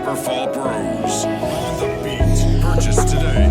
Pepperfall Bros. On the beat. Purchase today.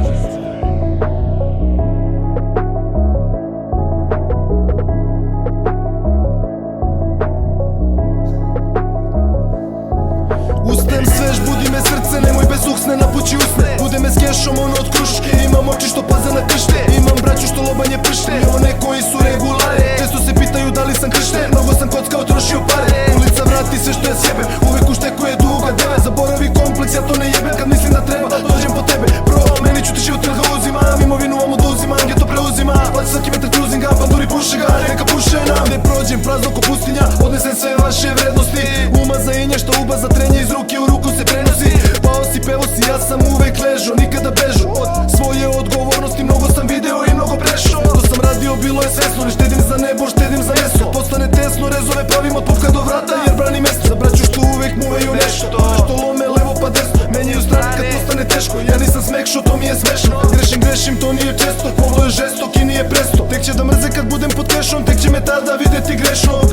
Ustajem svež, budi me srce, nemoj bez uhsne, napući usne. Bude me s kešom, ono od kruške. Imam oči što paze na kršte, imam braću što lobanje pršte. I one koji su regulare, često se pitaju da li sam kršten. Mnogo sam kockao, trošio pare, ulica vrati sve što je sjebe. Uvek uštekuje duga deve, zaboravi kompleks, ja to ne jebem. Kad mislim da treba, dođem po tebe. Bro, meni ću ti život kad ga uzimam, imovinu vam oduzimam, geto preuzimam. Plaći svaki metar cruisinga, panduri puše ga, neka puše nam. Gde prođem prazno ko pustinja, odnesem sve vaše vrednosti. Umaza i nješta ubaza, trenje iz ruke u ruku se prenosi. Pao si, pevo si, ja sam uvek ležao, nikada bežu od svoje odgovornosti. Mnogo sam video i mnogo prešao. Što sam radio bilo je svesno, ne štedim za nebo, štedim za meso. Kad postane tesno, rezove pravim od popka do vrata, jer branim mesto. Za braću što uvek muveju nešto, što lome levo pa desno, menjaju stran kad postane teško. Ja nisam smekšo, to mi je smešno. Grešim, to nije često, povlo je žestok i nije presto. Tek će da mrze kad budem pod kešom, tek će me tada videti grešnog.